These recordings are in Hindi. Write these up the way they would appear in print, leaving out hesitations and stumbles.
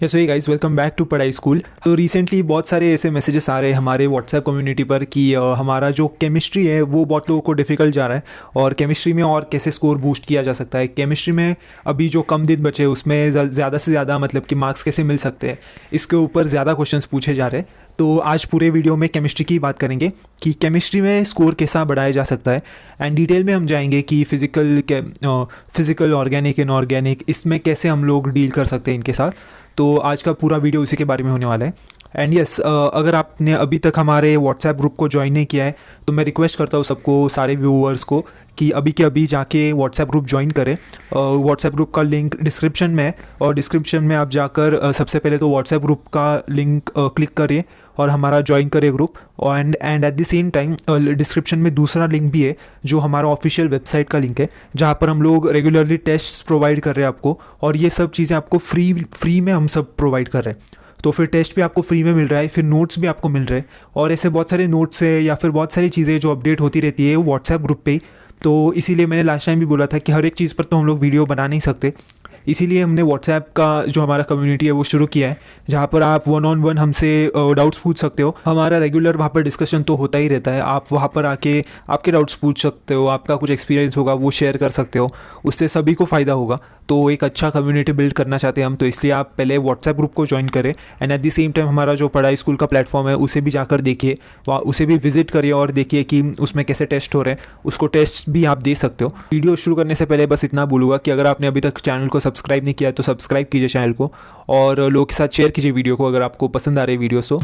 Yes way guys, welcome back to पढ़ाई स्कूल। तो रिसेंटली बहुत सारे ऐसे मैसेजेस आ रहे हैं हमारे व्हाट्सएप कम्युनिटी पर कि हमारा जो केमिस्ट्री है वो बहुत लोगों को डिफ़िकल्ट जा रहा है और केमिस्ट्री में और कैसे स्कोर बूस्ट किया जा सकता है। केमिस्ट्री में अभी जो कम दिन बचे उसमें ज़्यादा से ज़्यादा मतलब कि मार्क्स कैसे मिल सकते हैं, इसके ऊपर ज़्यादा क्वेश्चंस पूछे जा रहे हैं। तो आज पूरे वीडियो में केमिस्ट्री की बात करेंगे कि केमिस्ट्री में स्कोर कैसा बढ़ाया जा सकता है एंड डिटेल में हम जाएंगे कि फिज़िकल ऑर्गेनिक इनऑर्गेनिक इसमें कैसे हम लोग डील कर सकते हैं इनके साथ। तो आज का पूरा वीडियो उसी के बारे में होने वाला है। एंड यस, अगर आपने अभी तक हमारे व्हाट्सएप ग्रुप को ज्वाइन नहीं किया है तो मैं रिक्वेस्ट करता हूँ सबको, सारे व्यूअर्स को, कि अभी के अभी जाके व्हाट्सएप ग्रुप ज्वाइन करें। व्हाट्सएप ग्रुप का लिंक डिस्क्रिप्शन में है और डिस्क्रिप्शन में आप जाकर सबसे पहले तो व्हाट्सएप ग्रुप का लिंक क्लिक करिए और हमारा ज्वाइन करिए group. And at the same time description में दूसरा लिंक भी है जो हमारा ऑफिशियल वेबसाइट का लिंक है, जहाँ पर हम लोग रेगुलरली टेस्ट प्रोवाइड कर रहे हैं आपको, और ये सब चीज़ें आपको फ्री में हम सब प्रोवाइड कर रहे हैं। तो फिर टेस्ट भी आपको फ्री में मिल रहा है, फिर नोट्स भी आपको मिल रहे हैं, और ऐसे बहुत सारे नोट्स है या फिर बहुत सारी चीज़ें जो अपडेट होती रहती है व्हाट्सएप ग्रुप पे ही। तो इसीलिए मैंने लास्ट टाइम भी बोला था कि हर एक चीज़ पर तो हम लोग वीडियो बना नहीं सकते, इसीलिए हमने व्हाट्सएप का जो हमारा कम्युनिटी है वो शुरू किया है, जहाँ पर आप 1-on-1 हमसे डाउट्स पूछ सकते हो। हमारा रेगुलर वहाँ पर डिस्कशन तो होता ही रहता है, आप वहाँ पर आके आपके डाउट्स पूछ सकते हो, आपका कुछ एक्सपीरियंस होगा वो शेयर कर सकते हो, उससे सभी को फ़ायदा होगा। तो एक अच्छा कम्युनिटी बिल्ड करना चाहते हैं हम, तो इसलिए आप पहले व्हाट्सएप ग्रुप को ज्वाइन करें and at the same time हमारा जो पढ़ाई स्कूल का प्लेटफॉर्म है उसे भी जाकर देखिए, उसे भी विजिट करिए और देखिए कि उसमें कैसे टेस्ट हो रहे हैं, उसको टेस्ट भी आप दे सकते हो। वीडियो शुरू करने से पहले बस इतना बोलूँगा कि अगर आपने अभी तक चैनल को सब्सक्राइब नहीं किया है तो सब्सक्राइब कीजिए चैनल को, और लोगों के साथ शेयर कीजिए वीडियो को अगर आपको पसंद आ रही है वीडियोस तो।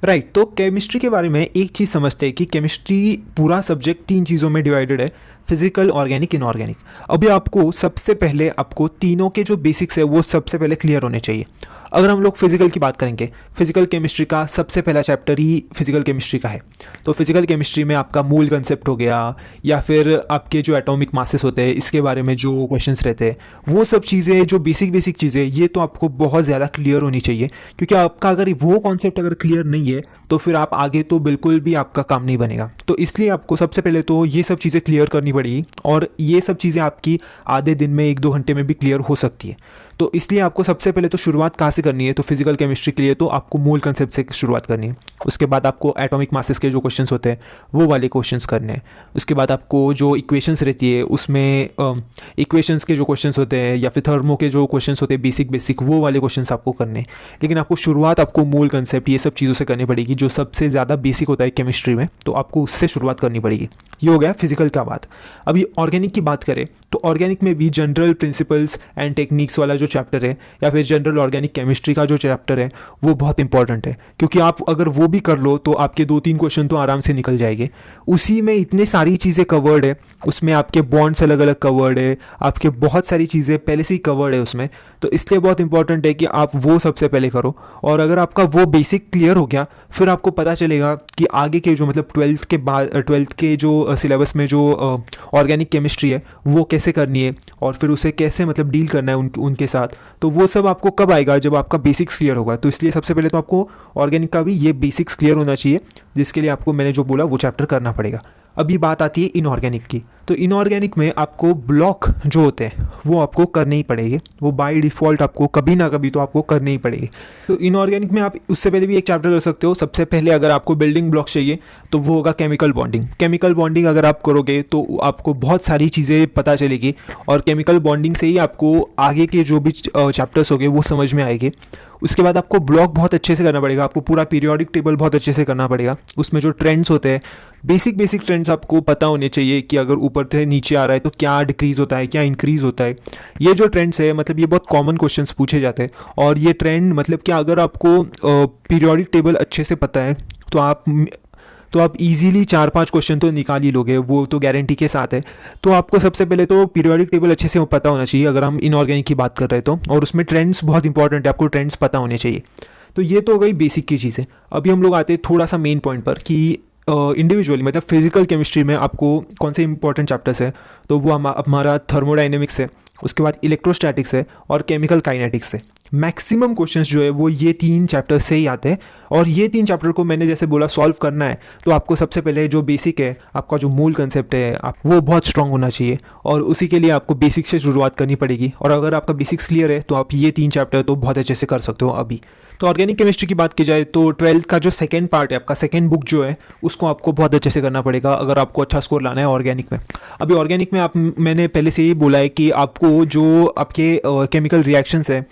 राइट, तो केमिस्ट्री के बारे में एक चीज़ समझते हैं कि केमिस्ट्री पूरा सब्जेक्ट 3 चीज़ों में डिवाइडेड है, फिजिकल, ऑर्गेनिक, इनऑर्गेनिक। अभी आपको सबसे पहले आपको तीनों के जो बेसिक्स है वो सबसे पहले क्लियर होने चाहिए। अगर हम लोग फिजिकल की बात करेंगे, फिजिकल केमिस्ट्री का सबसे पहला चैप्टर ही फिजिकल केमिस्ट्री का है। तो फिजिकल केमिस्ट्री में आपका मूल कंसेप्ट हो गया, या फिर आपके जो एटॉमिक मासेस होते हैं इसके बारे में जो क्वेश्चंस रहते हैं, वो सब चीज़ें जो बेसिक चीज़ें, ये तो आपको बहुत ज़्यादा क्लियर होनी चाहिए, क्योंकि आपका अगर वो कॉन्सेप्ट अगर क्लियर नहीं है तो फिर आप आगे तो बिल्कुल भी आपका काम नहीं बनेगा। तो इसलिए आपको सबसे पहले तो ये सब चीज़ें क्लियर करनी पड़ेगी, और ये सब चीज़ें आपकी आधे दिन में 1-2 घंटे में भी क्लियर हो सकती है। तो इसलिए आपको सबसे पहले तो शुरुआत कहाँ से करनी है, तो फिजिकल केमिस्ट्री के लिए तो आपको मूल कंसेप्ट से शुरुआत करनी है। उसके बाद आपको एटॉमिक मासेस के जो क्वेश्चंस होते हैं वो वाले क्वेश्चंस करने हैं। उसके बाद आपको जो इक्वेशंस रहती है उसमें इक्वेशंस के जो क्वेश्चंस होते हैं, या फिर थर्मो के जो क्वेश्चंस होते हैं बेसिक वो वाले क्वेश्चंस आपको करने हैं। लेकिन आपको शुरुआत आपको मूल कंसेप्ट ये सब चीज़ों से करनी पड़ेगी, जो सबसे ज़्यादा बेसिक होता है केमिस्ट्री में, तो आपको उससे शुरुआत करनी पड़ेगी। ये हो गया फिजिकल का बात। अभी ऑर्गेनिक की बात करें तो ऑर्गेनिक में भी जनरल प्रिंसिपल्स एंड टेक्निक्स वाला जो चैप्टर है, या फिर जनरल ऑर्गेनिक केमिस्ट्री का जो चैप्टर है वो बहुत इंपॉर्टेंट है, क्योंकि आप अगर वो भी कर लो तो आपके 2-3 क्वेश्चन तो आराम से निकल जाएंगे। उसी में इतनी सारी चीज़ें कवर्ड है, उसमें आपके बॉन्ड्स अलग अलग कवर्ड है, आपके बहुत सारी चीज़ें पहले से ही कवर्ड है उसमें। तो इसलिए बहुत इंपॉर्टेंट है कि आप वो सबसे पहले करो, और अगर आपका वो बेसिक क्लियर हो गया फिर आपको पता चलेगा कि आगे के जो मतलब 12th के जो सिलेबस में जो ऑर्गेनिक केमिस्ट्री है वो कैसे करनी है, और फिर उसे कैसे मतलब डील करना है उनके साथ। तो वो सब आपको कब आएगा, जब आपका बेसिक्स क्लियर होगा। तो इसलिए सबसे पहले तो आपको ऑर्गेनिक का भी ये बेसिक्स क्लियर होना चाहिए, जिसके लिए आपको मैंने जो बोला वो चैप्टर करना पड़ेगा। अभी बात आती है इनऑर्गेनिक की। तो इनऑर्गेनिक में आपको ब्लॉक जो होते हैं वो आपको करने ही पड़ेंगे, वो बाय डिफ़ॉल्ट आपको कभी ना कभी तो आपको करने ही पड़ेगी। तो इनऑर्गेनिक में आप उससे पहले भी एक चैप्टर कर सकते हो। सबसे पहले अगर आपको बिल्डिंग ब्लॉक चाहिए तो वो होगा केमिकल बॉन्डिंग। केमिकल बॉन्डिंग अगर आप करोगे तो आपको बहुत सारी चीज़ें पता चलेगी, और केमिकल बॉन्डिंग से ही आपको आगे के जो भी चैप्टर्स होंगे वो समझ में आएंगे। उसके बाद आपको ब्लॉक बहुत अच्छे से करना पड़ेगा, आपको पूरा पीरियोडिक टेबल बहुत अच्छे से करना पड़ेगा। उसमें जो ट्रेंड्स होते हैं, बेसिक ट्रेंड्स आपको पता होने चाहिए कि अगर ऊपर से नीचे आ रहा है तो क्या डिक्रीज़ होता है, क्या इंक्रीज़ होता है। ये जो ट्रेंड्स है मतलब ये बहुत कॉमन क्वेश्चंस पूछे जाते हैं, और ये ट्रेंड मतलब कि अगर आपको पीरियोडिक टेबल अच्छे से पता है तो आप इजीली 4-5 क्वेश्चन तो निकाल ही लोगे, वो तो गारंटी के साथ है। तो आपको सबसे पहले तो पीरियोडिक टेबल अच्छे से पता होना चाहिए अगर हम इनऑर्गेनिक की बात कर रहे हैं तो, और उसमें ट्रेंड्स बहुत इंपॉर्टेंट है, आपको ट्रेंड्स पता होने चाहिए। तो ये तो हो गई बेसिक की चीज़ें। अभी हम लोग आते हैं थोड़ा सा मेन पॉइंट पर कि इंडिविजुअली मतलब फिजिकल केमिस्ट्री में आपको कौन से इंपॉर्टेंट चैप्टर्स है। तो वो हमारा थर्मोडाइनेमिक्स है, उसके बाद इलेक्ट्रोस्टैटिक्स है और केमिकल काइनेटिक्स है। मैक्सिमम क्वेश्चंस जो है वो ये 3 चैप्टर से ही आते हैं। और ये 3 चैप्टर को मैंने जैसे बोला सॉल्व करना है, तो आपको सबसे पहले जो बेसिक है, आपका जो मूल कंसेप्ट है, आप वो बहुत स्ट्रांग होना चाहिए, और उसी के लिए आपको बेसिक से शुरुआत करनी पड़ेगी। और अगर आपका बेसिक्स क्लियर है तो आप ये 3 चैप्टर तो बहुत अच्छे से कर सकते हो अभी। तो ऑर्गेनिक केमिस्ट्री की बात की जाए तो 12th का जो सेकंड पार्ट है, आपका सेकंड बुक जो है, उसको आपको बहुत अच्छे से करना पड़ेगा अगर आपको अच्छा स्कोर लाना है ऑर्गेनिक में। अभी ऑर्गेनिक में मैंने पहले से ही बोला है कि आपको जो आपके केमिकल रिएक्शंस है,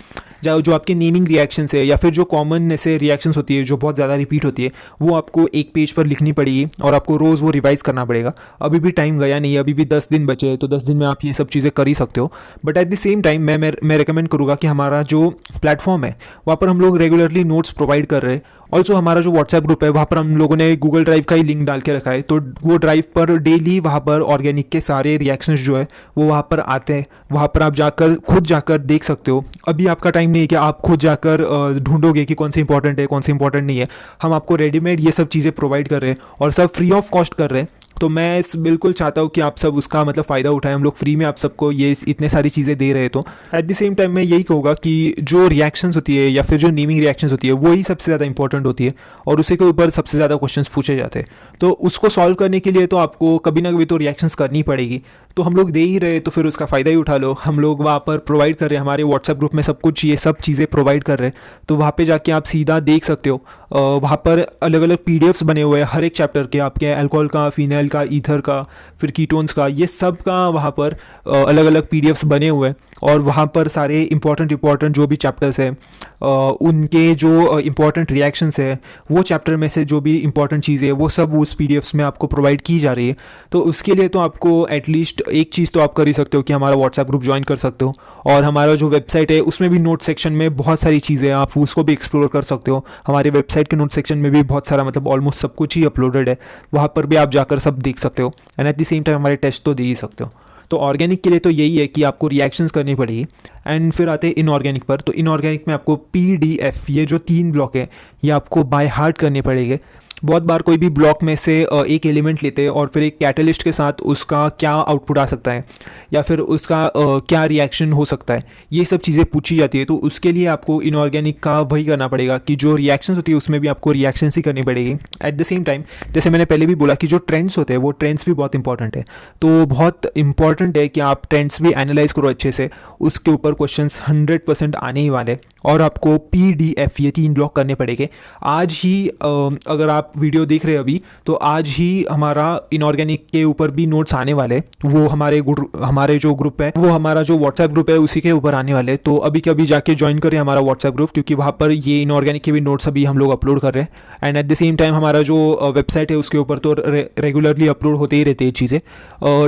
जो आपके नेमिंग रिएक्शंस है, या फिर जो कॉमन ऐसे रिएक्शंस होती है जो बहुत ज़्यादा रिपीट होती है, वो आपको एक पेज पर लिखनी पड़ेगी और आपको रोज़ वो रिवाइज करना पड़ेगा। अभी भी टाइम गया नहीं है, अभी भी 10 दिन बचे हैं, तो 10 दिन में आप ये सब चीज़ें कर ही सकते हो। But at the same time मैं रिकमेंड करूँगा कि हमारा जो प्लेटफॉर्म है वहाँ पर हम लोग रेगुलरली नोट्स प्रोवाइड कर रहे हैं। ऑल्सो हमारा जो व्हाट्सएप ग्रुप है वहाँ पर हम लोगों ने गूगल ड्राइव का ही लिंक डाल के रखा है, तो वो ड्राइव पर डेली वहाँ पर ऑर्गेनिक के सारे रिएक्शंस जो है वो वहाँ पर आते हैं। वहाँ पर आप खुद जाकर देख सकते हो। अभी आपका टाइम नहीं है कि आप खुद जाकर ढूंढोगे कि कौन सी इंपॉर्टेंट है, कौन सी इंपॉर्टेंट नहीं है। हम आपको रेडीमेड ये सब चीज़ें प्रोवाइड कर रहे हैं और सब फ्री ऑफ कॉस्ट कर रहे हैं। तो मैं बिल्कुल चाहता हूँ कि आप सब उसका मतलब फ़ायदा उठाएं। हम लोग फ्री में आप सबको ये इतने सारी चीज़ें दे रहे हैं। तो एट द सेम टाइम मैं यही कहूँगा कि जो रिएक्शंस होती है या फिर जो नेमिंग रिएक्शंस होती है वही सबसे ज़्यादा इंपॉर्टेंट होती है और उसी के ऊपर सबसे ज़्यादा क्वेश्चंस पूछे जाते हैं। तो उसको सॉल्व करने के लिए तो आपको कभी ना कभी तो रिएक्शंस करनी पड़ेगी। तो हम लोग दे ही रहे, तो फिर उसका फ़ायदा ही उठा लो। हम लोग वहाँ पर प्रोवाइड कर रहे हैं, हमारे व्हाट्सएप ग्रुप में सब कुछ ये सब चीज़ें प्रोवाइड कर रहे हैं। तो वहाँ पे जाके आप सीधा देख सकते हो। वहाँ पर अलग अलग पीडीएफ्स बने हुए हैं हर एक चैप्टर के, आपके अल्कोहल का, फिनाइल का, ईथर का, फिर कीटोन्स का, ये सब का वहाँ पर अलग अलग पीडीएफ्स बने हुए हैं। और वहाँ पर सारे इंपॉर्टेंट जो भी चैप्टर्स हैं उनके जो इंपॉर्टेंट रिएक्शंस है, वो चैप्टर में से जो भी इंपॉर्टेंट चीज़ें है वो सब उस पीडीएफ्स में आपको प्रोवाइड की जा रही है। तो उसके लिए तो आपको एटलीस्ट एक चीज़ तो आप कर ही सकते हो कि हमारा व्हाट्सएप ग्रुप ज्वाइन कर सकते हो। और हमारा जो वेबसाइट है उसमें भी नोट सेक्शन में बहुत सारी चीज़ें हैं, आप उसको भी एक्सप्लोर कर सकते हो। हमारे वेबसाइट के नोट सेक्शन में भी बहुत सारा मतलब ऑलमोस्ट सब कुछ ही अपलोडेड है, वहाँ पर भी आप जाकर सब देख सकते हो। And at the same time हमारे टेस्ट तो दे ही सकते हो। तो ऑर्गेनिक के लिए तो यही है कि आपको रिएक्शंस करनी पड़ेगी। एंड फिर आते हैं इनऑर्गेनिक पर। तो इनऑर्गेनिक में आपको PDF, ये जो 3 ब्लॉक है, ये आपको बाय हार्ट करने पड़ेंगे। बहुत बार कोई भी ब्लॉक में से एक एलिमेंट लेते हैं और फिर एक कैटलिस्ट के साथ उसका क्या आउटपुट आ सकता है या फिर उसका क्या रिएक्शन हो सकता है, ये सब चीज़ें पूछी जाती है। तो उसके लिए आपको इनऑर्गेनिक का वही करना पड़ेगा कि जो रिएक्शंस होती है उसमें भी आपको रिएक्शंस ही करनी पड़ेगी। एट द सेम टाइम जैसे मैंने पहले भी बोला कि जो ट्रेंड्स होते हैं वो ट्रेंड्स भी बहुत इंपॉर्टेंट है। तो बहुत इंपॉर्टेंट है कि आप ट्रेंड्स भी एनालाइज करो अच्छे से, उसके ऊपर क्वेश्चंस 100% आने ही वाले। और आपको PDF, ये 3 ब्लॉक करने पड़ेंगे आज ही। अगर आप वीडियो देख रहे हैं अभी, तो आज ही हमारा इनऑर्गेनिक के ऊपर भी नोट्स आने वाले। वो हमारे जो ग्रुप है, वो हमारा जो व्हाट्सएप ग्रुप है उसी के ऊपर आने वाले। तो अभी के अभी जाके ज्वाइन करें हमारा व्हाट्सएप ग्रुप, क्योंकि वहाँ पर ये इनऑर्गेनिक के भी नोट्स अभी हम लोग अपलोड कर रहे हैं। And at the same time हमारा जो वेबसाइट है उसके ऊपर तो रेगुलरली अपलोड होते ही रहते हैं चीज़ें।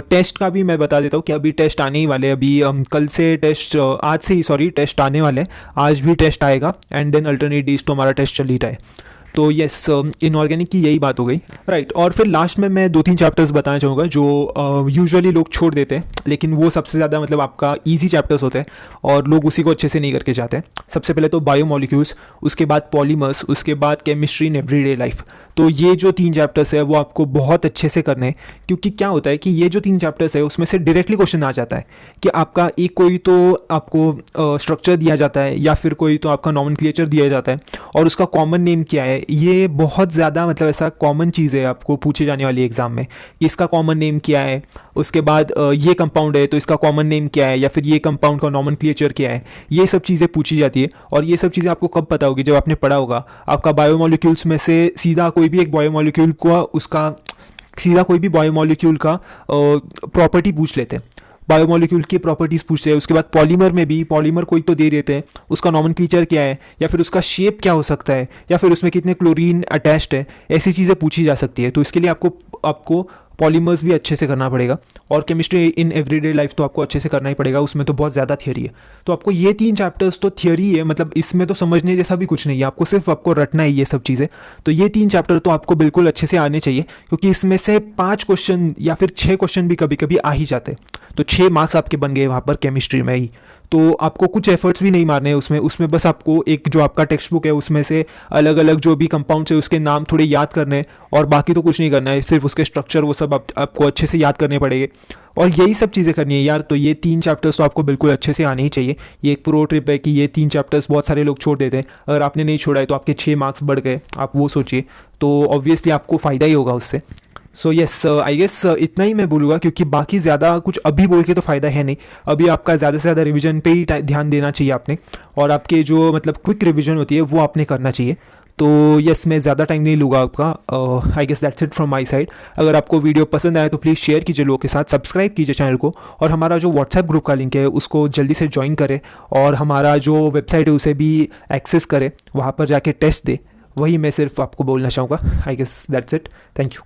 टेस्ट का भी मैं बता देता हूँ कि अभी टेस्ट आने ही वाले। अभी कल से टेस्ट, आज से ही सॉरी, टेस्ट आने वाले। आज भी टेस्ट आएगा एंड देन अल्टरनेट डेज तो हमारा टेस्ट चल ही रहा है। तो यस, इनऑर्गेनिक की यही बात हो गई, राइट। और फिर लास्ट में मैं 2-3 चैप्टर्स बताना चाहूँगा जो यूजुअली लोग छोड़ देते हैं, लेकिन वो सबसे ज़्यादा मतलब आपका ईजी चैप्टर्स होते हैं और लोग उसी को अच्छे से नहीं करके जाते हैं। सबसे पहले तो बायोमॉलिक्यूल्स, उसके बाद पॉलीमर्स, उसके बाद केमिस्ट्री इन एवरीडे लाइफ। तो ये जो 3 चैप्टर्स है वो आपको बहुत अच्छे से करने हैं, क्योंकि क्या होता है कि ये जो 3 चैप्टर्स है उसमें से डायरेक्टली क्वेश्चन आ जाता है कि आपका एक कोई तो आपको स्ट्रक्चर दिया जाता है या फिर कोई तो आपका नॉमेनक्लेचर दिया जाता है और उसका कॉमन नेम क्या है। ये बहुत ज़्यादा मतलब ऐसा कॉमन चीज़ है आपको पूछी जाने वाली एग्जाम में कि इसका कॉमन नेम क्या है। उसके बाद ये कंपाउंड है तो इसका कॉमन नेम क्या है, या फिर ये कंपाउंड का नॉमेनक्लेचर क्या है। ये सब चीज़ें पूछी जाती है और ये सब चीज़ें आपको कब पता होगी, जब आपने पढ़ा होगा। आपका बायोमॉलिक्यूल्स में से सीधा कोई भी एक बायोमॉलिक्यूल का प्रॉपर्टी पूछ लेते हैं, बायोमॉलिक्यूल की प्रॉपर्टीज़ पूछते हैं। उसके बाद पॉलीमर में भी पॉलीमर कोई तो दे देते हैं, उसका नॉमेनक्लेचर क्या है, या फिर उसका शेप क्या हो सकता है, या फिर उसमें कितने क्लोरीन अटैच्ड है, ऐसी चीज़ें पूछी जा सकती है। तो इसके लिए आपको पॉलीमर्स भी अच्छे से करना पड़ेगा। और केमिस्ट्री इन एवरीडे लाइफ तो आपको अच्छे से करना ही पड़ेगा, उसमें तो बहुत ज़्यादा थियरी है। तो आपको ये 3 चैप्टर्स तो थियरी है, मतलब इसमें तो समझने जैसा भी कुछ नहीं है, आपको रटना है ये सब चीज़ें। तो ये 3 चैप्टर तो आपको बिल्कुल अच्छे से आने चाहिए, क्योंकि इसमें से 5 क्वेश्चन या फिर 6 क्वेश्चन भी कभी कभी आ ही जाते हैं। तो 6 मार्क्स आपके बन गए वहाँ पर केमिस्ट्री में ही। तो आपको कुछ एफर्ट्स भी नहीं मारने हैं उसमें बस आपको एक जो आपका टेक्स्ट बुक है उसमें से अलग अलग जो भी कंपाउंड्स है उसके नाम थोड़े याद करने हैं, और बाकी तो कुछ नहीं करना है, सिर्फ उसके स्ट्रक्चर वो सब आपको अच्छे से याद करने पड़ेंगे। और यही सब चीज़ें करनी है यार। तो ये 3 चैप्टर्स तो आपको बिल्कुल अच्छे से आने ही चाहिए। ये एक प्रो ट्रिप है कि ये 3 चैप्टर्स बहुत सारे लोग छोड़ देते हैं, अगर आपने नहीं छोड़ा है तो आपके 6 मार्क्स बढ़ गए, आप वो सोचिए, तो ऑब्वियसली आपको फ़ायदा ही होगा उससे। सो येस, आई गेस इतना ही मैं बोलूँगा, क्योंकि बाकी ज़्यादा कुछ अभी बोल के तो फ़ायदा है नहीं। अभी आपका ज़्यादा से ज़्यादा रिवीजन पे ही ध्यान देना चाहिए आपने, और आपके जो मतलब क्विक रिवीजन होती है वो आपने करना चाहिए। तो यस, मैं ज़्यादा टाइम नहीं लूँगा आपका। I guess that's it from my side. अगर आपको वीडियो पसंद आए तो प्लीज़ शेयर कीजिए लोगों के साथ, सब्सक्राइब कीजिए चैनल को, और हमारा जो व्हाट्सएप ग्रुप का लिंक है उसको जल्दी से ज्वाइन करें, और हमारा जो वेबसाइट है उसे भी एक्सेस करें, वहाँ पर जाके टेस्ट दे। वही मैं सिर्फ आपको बोलना चाहूँगा। I guess that's it. Thank you.